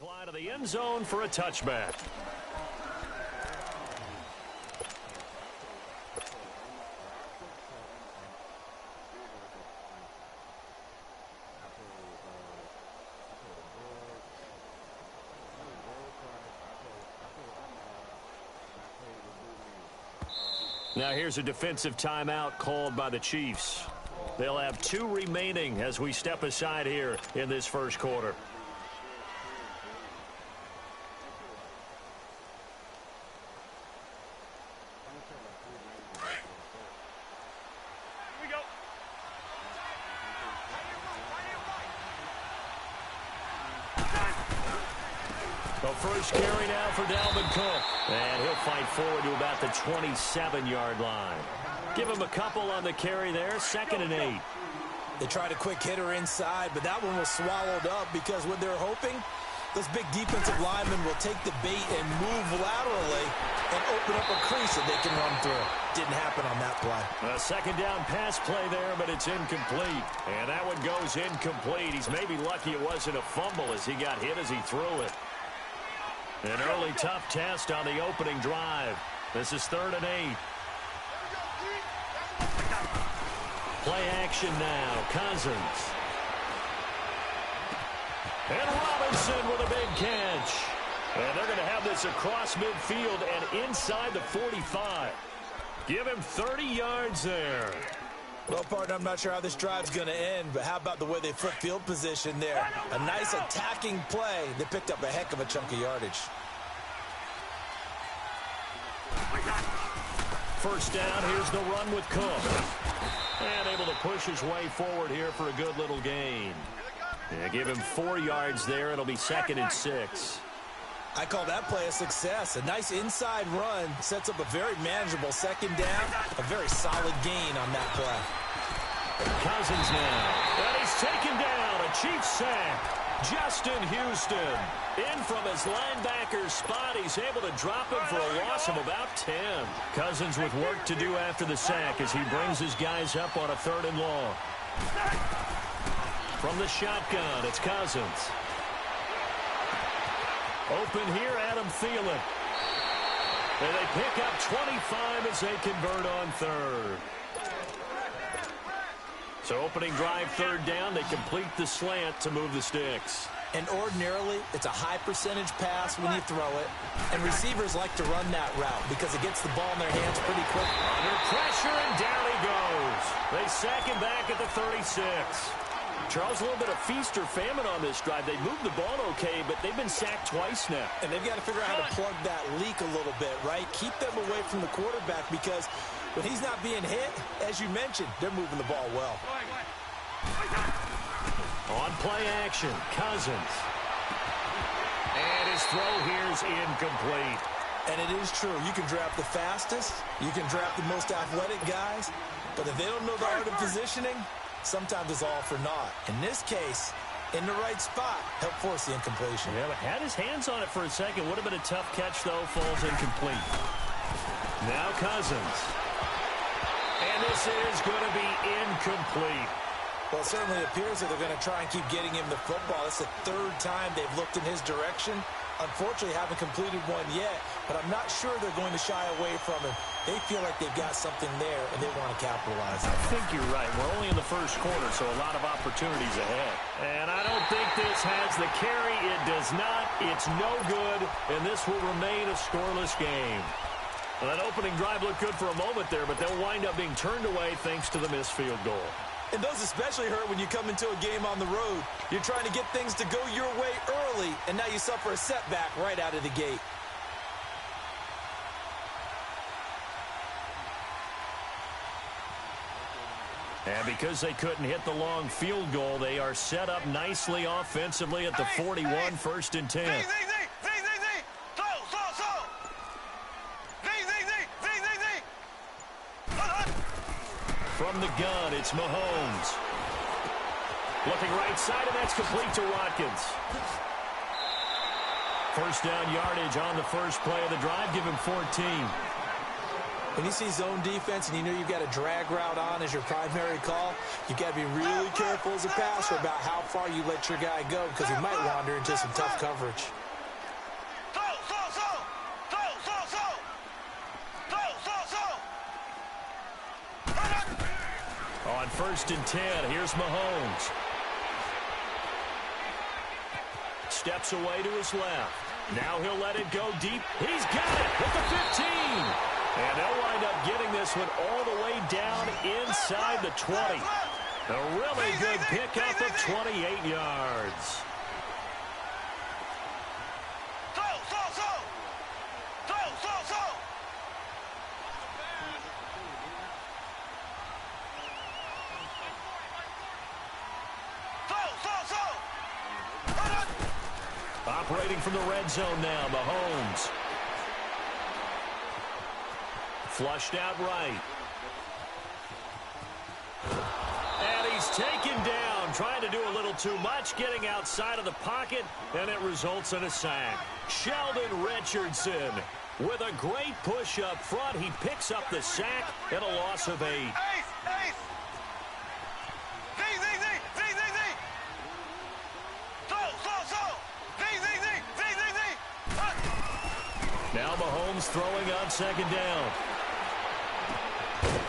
Line of the end zone for a touchback. Now here's a defensive timeout called by the Chiefs. They'll have 2 remaining as we step aside here in this first quarter. First carry now for Dalvin Cook. And he'll fight forward to about the 27-yard line. Give him a couple on the carry there. 2nd and 8. They tried a quick hitter inside, but that one was swallowed up because what they're hoping, those big defensive linemen will take the bait and move laterally and open up a crease that they can run through. Didn't happen on that play. A 2nd down pass play there, but it's incomplete. And that one goes incomplete. He's maybe lucky it wasn't a fumble as he got hit as he threw it. An early tough test on the opening drive. This is 3rd and 8. Play action now. Cousins. And Robinson with a big catch. And they're going to have this across midfield and inside the 45. Give him 30 yards there. Well, partner, I'm not sure how this drive's going to end, but how about the way they flip field position there? A nice attacking play. They picked up a heck of a chunk of yardage. First down, here's the run with Cook. And able to push his way forward here for a good little gain. Yeah, give him 4 yards there. It'll be 2nd and 6. I call that play a success. A nice inside run sets up a very manageable 2nd down. A very solid gain on that play. Cousins now. And he's taken down. A Chiefs sack. Justin Houston in from his linebacker spot. He's able to drop him for a loss of about 10. Cousins with work to do after the sack as he brings his guys up on a 3rd and long. From the shotgun, it's Cousins. Open here, Adam Thielen. And they pick up 25 as they convert on 3rd. So opening drive 3rd down, they complete the slant to move the sticks. And ordinarily, it's a high percentage pass when you throw it. And receivers like to run that route because it gets the ball in their hands pretty quick. Under pressure, and down he goes. They sack him back at the 36. Charles, a little bit of feast or famine on this drive. They moved the ball okay, but they've been sacked twice now. And they've got to figure out how to plug that leak a little bit, right? Keep them away from the quarterback because when he's not being hit, as you mentioned, they're moving the ball well. On play action, Cousins. And his throw here is incomplete. And it is true. You can draft the fastest. You can draft the most athletic guys. But if they don't know the art of positioning, sometimes it's all for naught. In this case, in the right spot, help force the incompletion. Yeah, but had his hands on it for a second. Would have been a tough catch, though. Falls incomplete. Now Cousins. And this is going to be incomplete. Well, it certainly appears that they're going to try and keep getting him the football. It's the 3rd time they've looked in his direction. Unfortunately, haven't completed one yet, but I'm not sure they're going to shy away from him. They feel like they've got something there, and they want to capitalize on it. I think you're right. We're only in the first quarter, so a lot of opportunities ahead. And I don't think this has the carry. It does not. It's no good, and this will remain a scoreless game. Well, that opening drive looked good for a moment there, but they'll wind up being turned away thanks to the missed field goal. And those especially hurt when you come into a game on the road. You're trying to get things to go your way early, and now you suffer a setback right out of the gate. And because they couldn't hit the long field goal, they are set up nicely offensively at the 41, 1st and 10. From the gun, it's Mahomes. Looking right side, and that's complete to Watkins. First down yardage on the first play of the drive. Give him 14. When you see zone defense and you know you've got a drag route on as your primary call, you've got to be really careful as a passer about how far you let your guy go because he might wander into some tough coverage. On 1st and 10, here's Mahomes. Steps away to his left. Now he'll let it go deep. He's got it at the 15. And they'll wind up getting this one all the way down inside the 20. A really good pickup of 28 yards. Operating from the red zone now, Mahomes. Flushed out right. And he's taken down, trying to do a little too much, getting outside of the pocket, and it results in a sack. Sheldon Richardson with a great push up front. He picks up the sack and a loss of 8. Now Mahomes throwing on 2nd down.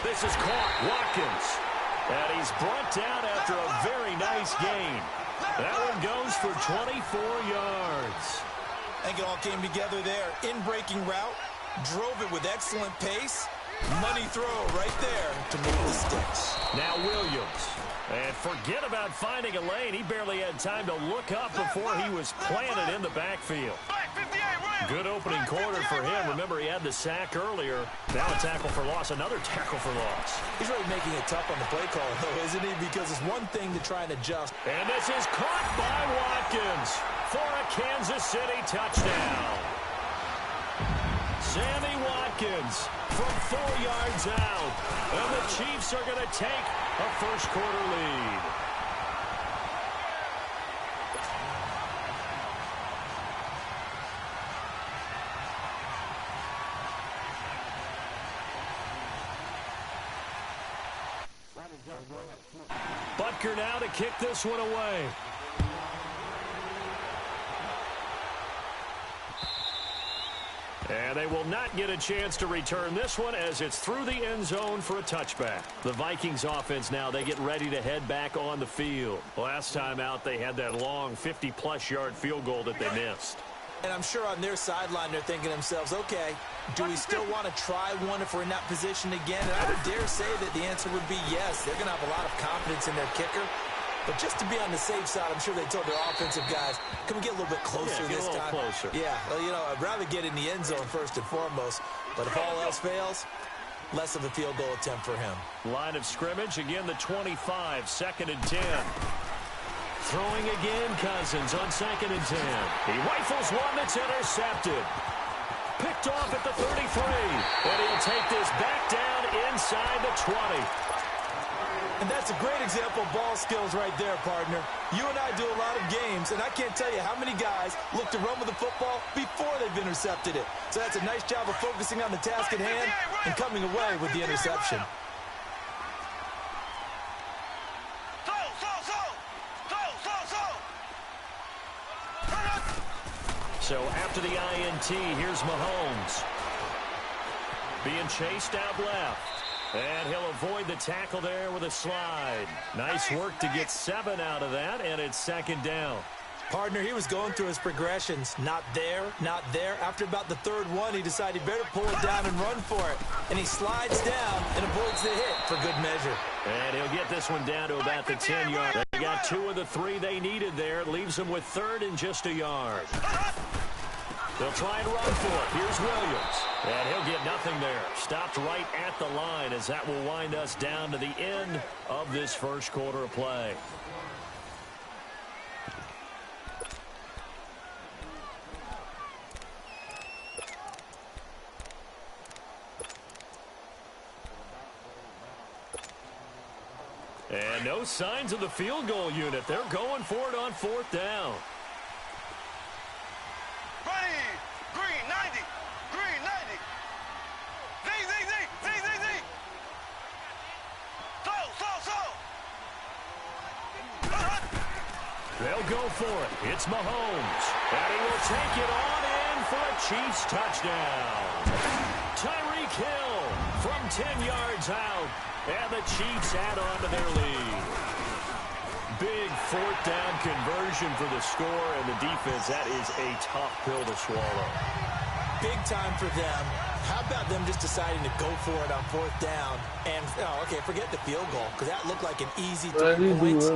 This is caught. Watkins. And he's brought down after a very nice gain. That one goes for 24 yards. I think it all came together there. In-breaking route. Drove it with excellent pace. Money throw right there to move the sticks. Now Williams. And forget about finding a lane. He barely had time to look up before he was planted in the backfield. Good opening quarter for him. Remember, he had the sack earlier. Now a tackle for loss, another tackle for loss. He's really making it tough on the play call, though, isn't he? Because it's one thing to try and adjust. And this is caught by Watkins for a Kansas City touchdown. Sammy Watkins from 4 yards out. And the Chiefs are going to take a first-quarter lead. Butker now to kick this one away. And they will not get a chance to return this one as it's through the end zone for a touchback. The Vikings offense now, they get ready to head back on the field. Last time out, they had that long 50-plus yard field goal that they missed. And I'm sure on their sideline, they're thinking to themselves, okay, do we still want to try one if we're in that position again? And I would dare say that the answer would be yes. They're going to have a lot of confidence in their kicker. But just to be on the safe side, I'm sure they told their offensive guys, can we get a little bit closer this time? Closer. Yeah, well, you know, I'd rather get in the end zone first and foremost. But if all else fails, less of a field goal attempt for him. Line of scrimmage, again the 25, 2nd and 10. Throwing again, Cousins on 2nd and 10. He rifles one that's intercepted. Picked off at the 33. And he'll take this back down inside the 20. And that's a great example of ball skills right there, partner. You and I do a lot of games, and I can't tell you how many guys look to run with the football before they've intercepted it. So that's a nice job of focusing on the task at hand and coming away with the interception. So after the INT, here's Mahomes. Being chased out left. And he'll avoid the tackle there with a slide. Nice work to get 7 out of that, and it's 2nd down. Partner, he was going through his progressions. Not there, not there. After about the 3rd one, he decided he better pull it down and run for it. And he slides down and avoids the hit for good measure. And he'll get this one down to about the 10-yard. They got 2 of the 3 they needed there. It leaves them with 3rd and just a yard. They'll try and run for it. Here's Williams. And he'll get nothing there. Stopped right at the line as that will wind us down to the end of this first quarter of play. And no signs of the field goal unit. They're going for it on fourth down. Green 90. Green 90. Z. Slow. They'll go for it. It's Mahomes. And he will take it on in for a Chiefs touchdown. Tyreek Hill from 10 yards out. And the Chiefs add on to their lead. Big fourth down conversion for the score, and the defense, that is a tough pill to swallow. Big time for them. How about them just deciding to go for it on fourth down? And, okay, forget the field goal, because that looked like an easy 3 points.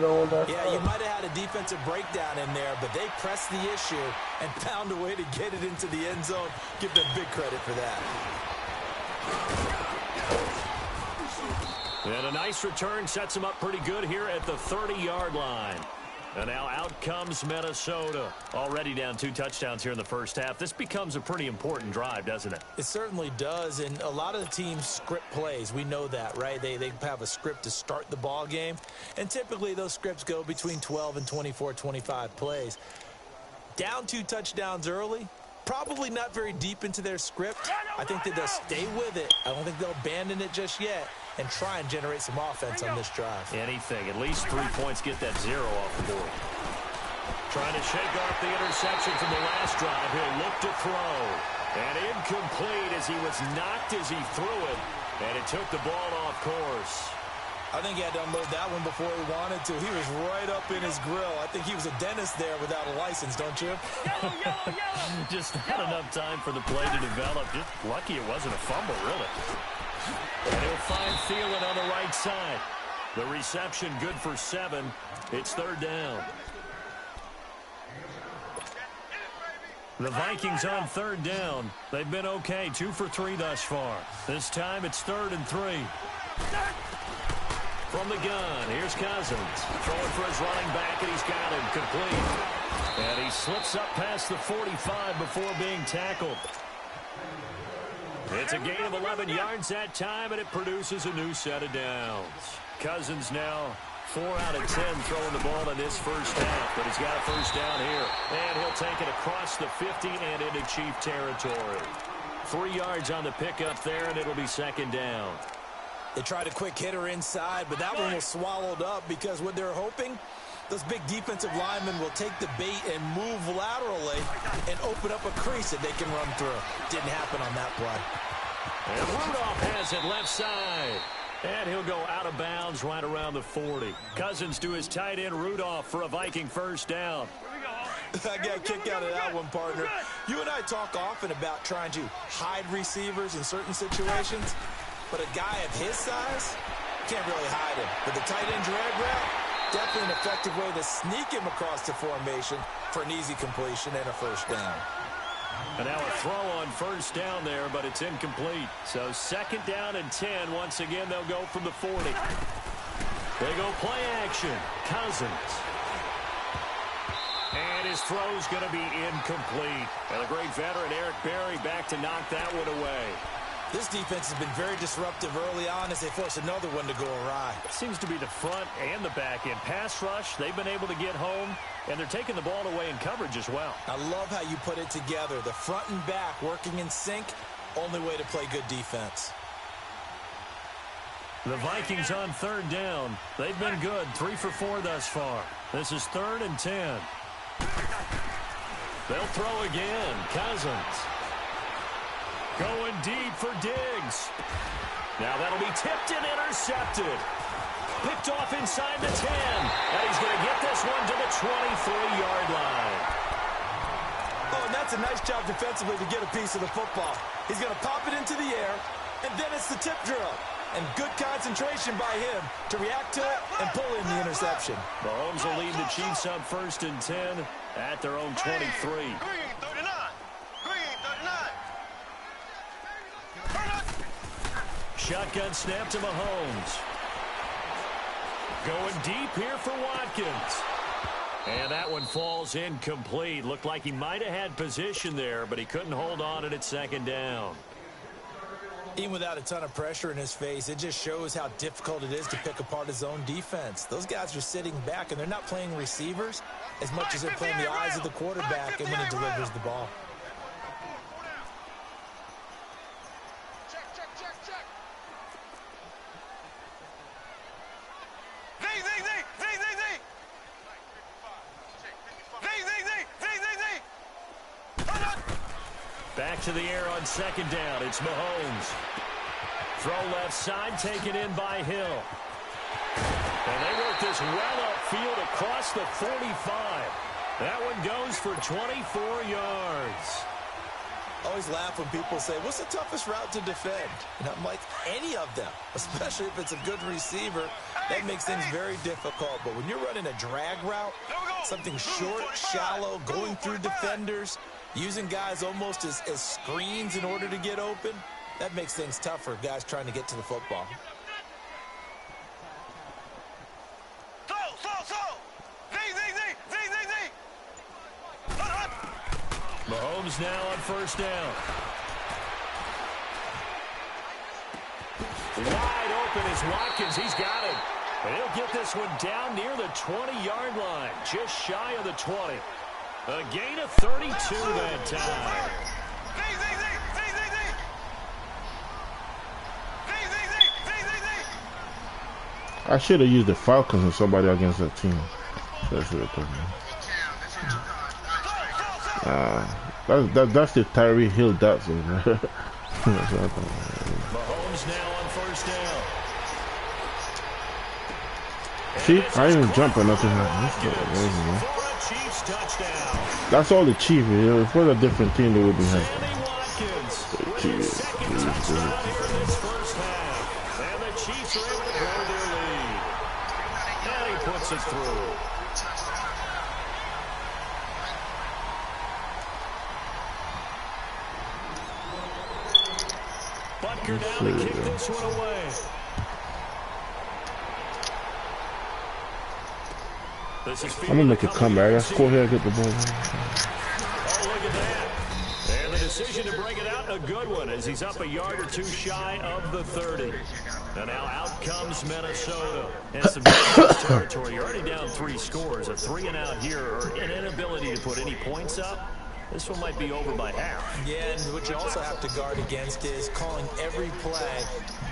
Yeah, you might have had a defensive breakdown in there, but they pressed the issue and found a way to get it into the end zone. Give them big credit for that. And a nice return sets them up pretty good here at the 30-yard line. And now out comes Minnesota. Already down 2 touchdowns here in the first half. This becomes a pretty important drive, doesn't it? It certainly does, and a lot of the teams script plays. We know that, right? They have a script to start the ball game, and typically those scripts go between 12 and 24, 25 plays. Down 2 touchdowns early, probably not very deep into their script. I think that they'll stay with it. I don't think they'll abandon it just yet and try and generate some offense on this drive. Anything. At least 3 points, get that 0 off the board. Trying to shake off the interception from the last drive. He'll look to throw. And incomplete as he was knocked as he threw it. And it took the ball off course. I think he had to unload that one before he wanted to. He was right up in his grill. I think he was a dentist there without a license, don't you? Yellow. Just not enough time for the play to develop. Just lucky it wasn't a fumble, really. And he'll find Thielen on the right side. The reception good for 7. It's third down. The Vikings on third down. They've been okay, 2 for 3 thus far. This time it's 3rd and 3. From the gun, here's Cousins. Throwing for his running back, and he's got him complete. And he slips up past the 45 before being tackled. It's a gain of 11 yards that time, and it produces a new set of downs. Cousins now 4 out of 10 throwing the ball in this first half, but he's got a first down here. And he'll take it across the 50 and into Chief territory. 3 yards on the pickup there, and it'll be second down. They tried a quick hitter inside, but that one was swallowed up because what they're hoping, those big defensive linemen will take the bait and move laterally and open up a crease that they can run through. Didn't happen on that play. And Rudolph has it left side. And he'll go out of bounds right around the 40. Cousins to his tight end Rudolph for a Viking first down. I got a kick out of that one, partner. You and I talk often about trying to hide receivers in certain situations. But a guy of his size, can't really hide him. But the tight end drag route, definitely an effective way to sneak him across the formation for an easy completion and a first down. And now a throw on first down there, but it's incomplete. So second down and 10. Once again, they'll go from the 40. They go play action. Cousins. And his throw's going to be incomplete. And the great veteran Eric Berry back to knock that one away. This defense has been very disruptive early on as they force another one to go awry. Seems to be the front and the back end. Pass rush, they've been able to get home, and they're taking the ball away in coverage as well. I love how you put it together. The front and back working in sync, only way to play good defense. The Vikings on third down. They've been good, 3 for 4 thus far. This is 3rd and 10. They'll throw again. Cousins. Going deep for Diggs. Now that'll be tipped and intercepted. Picked off inside the 10. And he's going to get this one to the 23-yard line. Oh, and that's a nice job defensively to get a piece of the football. He's going to pop it into the air, and then it's the tip drill. And good concentration by him to react to it and pull in the interception. Mahomes will lead the Chiefs up 1st and 10 at their own 23. Green 39. Green shotgun snap to Mahomes. Going deep here for Watkins. And that one falls incomplete. Looked like he might have had position there, but he couldn't hold on to it at second down. Even without a ton of pressure in his face, it just shows how difficult it is to pick apart his own defense. Those guys are sitting back, and they're not playing receivers as much as they're playing the eyes of the quarterback and when he delivers the ball. Back to the air on second down. It's Mahomes. Throw left side, taken in by Hill. And they work this well upfield across the 45. That one goes for 24 yards. I always laugh when people say, what's the toughest route to defend? And I'm like, any of them, especially if it's a good receiver. That makes things very difficult. But when you're running a drag route, something short, shallow, going through defenders, using guys almost as screens in order to get open, that makes things tough for guys trying to get to the football. Mahomes now on first down. Wide open is Watkins. He's got it. And he'll get this one down near the 20-yard line, just shy of the 20. A gain of 32 that time. I should have used the Falcons or somebody against that team. That's the Tyree Hill dots. Mahomes now on first down. See, I didn't even jump or nothing. That's all the Chiefs. If it was a different team, they would be happy. The Chiefs. And the Chiefs are able to grow their lead. And he puts it through. Butker down to kick this one away. I'm gonna make a comeback. Let's go ahead and get the ball. Oh, look at that. And the decision to bring it out, a good one, as he's up a yard or two shy of the 30. And now out comes Minnesota. And some dangerous territory. You're already down 3 scores. A 3-and-out here, or an inability to put any points up. This one might be over by half. Yeah, and what you also have to guard against is calling every play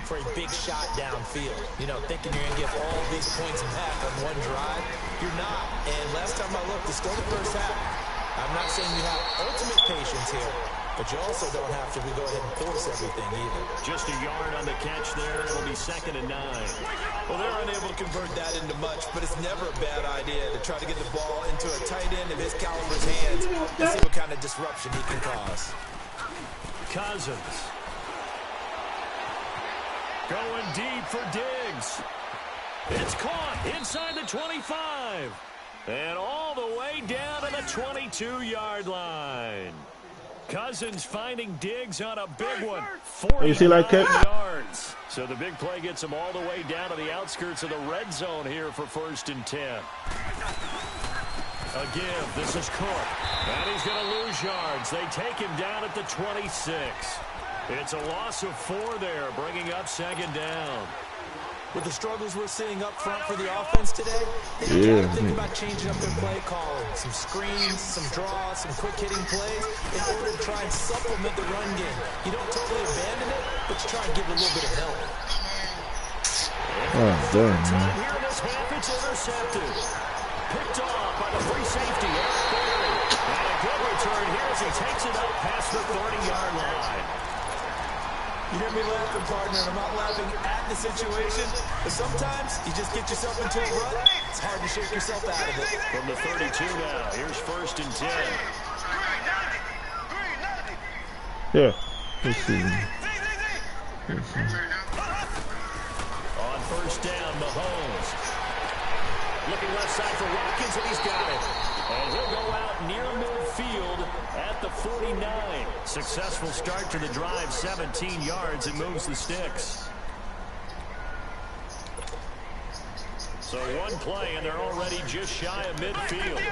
for a big shot downfield. You know, thinking you're going to get all these points back on one drive. You're not. And last time I looked, it's still the first half. I'm not saying you have ultimate patience here, but you also don't have to go ahead and force everything either. Just a yard on the catch there. It'll be 2nd and 9. Well, they're unable to convert that into much, but it's never a bad idea to try to get the ball into a tight end of his caliber's hands and see what kind of disruption he can cause. Cousins. Going deep for Diggs. It's caught inside the 25. And all the way down to the 22-yard line. Cousins finding Diggs on a big one. 49 yards. So the big play gets him all the way down to the outskirts of the red zone here for 1st and 10. A give. This is Cook. And he's going to lose yards. They take him down at the 26. It's a loss of 4 there, bringing up 2nd down. With the struggles we're seeing up front for the offense today, they got to think about changing up their play calling. Some screens, some draws, some quick-hitting plays in order to try and supplement the run game. You don't totally abandon it, but you try and give it a little bit of help. Oh, damn, man. Here in this half, it's intercepted. Picked off by the free safety, Eric Berry. And a good return here as he takes it up past the 30-yard line. You hear me laughing, partner, and I'm not laughing at the situation, but sometimes you just get yourself into a rut, it's hard to shake yourself out of it. From the 32 now, here's 1st and 10. Yeah, let's see. On 1st down, Mahomes. Looking left side for Watkins, and he's got it. And he'll go out near midfield at the 49. Successful start to the drive, 17 yards, and moves the sticks. So one play, and they're already just shy of midfield.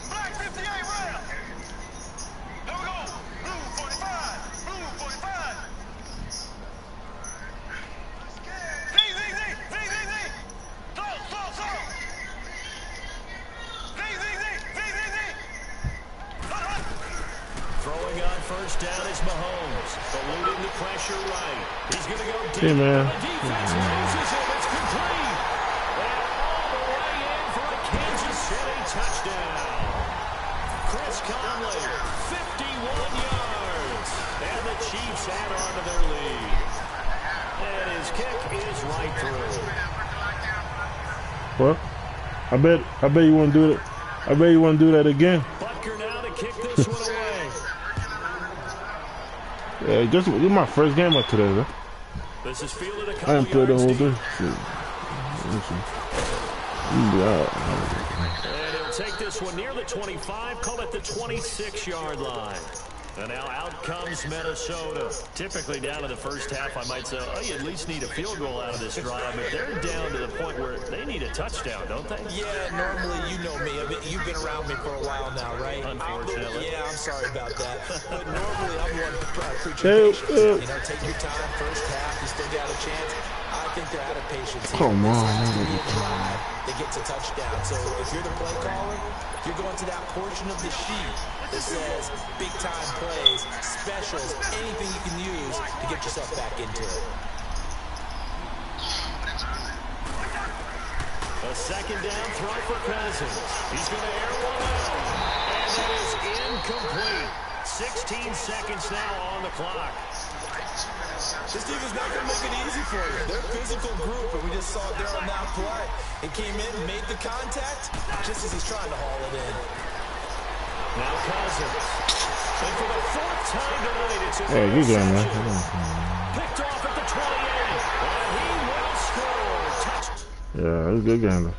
Black 58 round. Here we go. Blue 45. Blue 45. Z. Slow. Throwing on first down is Mahomes. Eluding the pressure right. He's going to go deep. Hey, man. The defense loses it. It's complete. And all the way in for a Kansas City touchdown. Chris Conley, 51 yards. And the Chiefs add on to their lead. And his kick is right through. Well, I bet you want to do it. I bet you want to do that again. Butker now to kick this one away. Yeah, this is my first game of today, though. This is fielded a I couple haven't played the whole yards day. deep. Shit. And he'll take this one near the 25, call it the 26-yard line. And now out comes Minnesota. Typically down to the first half, I might say, oh, you at least need a field goal out of this drive. But they're down to the point where they need a touchdown, don't they? Yeah, normally, you know me. You've been around me for a while now, right? Unfortunately. I'm sorry about that. But normally, I'm one preaching patience. Take your time, first half, you still got a chance. I think they're out of patience. Come on. They get to touchdown. So if you're the play caller, you're going to that portion of the sheet that says big-time plays, specials, anything you can use to get yourself back into it. A second down throw for Cousins. He's going to air one out. And that is incomplete. 16 seconds now on the clock. This team is not going to make it easy for you. They're a physical group, and we just saw it there on that play. He came in, made the contact, just as he's trying to haul it in. Now Cousins. And for the fourth time tonight, it's an Hey, you got man. picked off at the 28. And he will score. Touch. Yeah, it was a good game, though.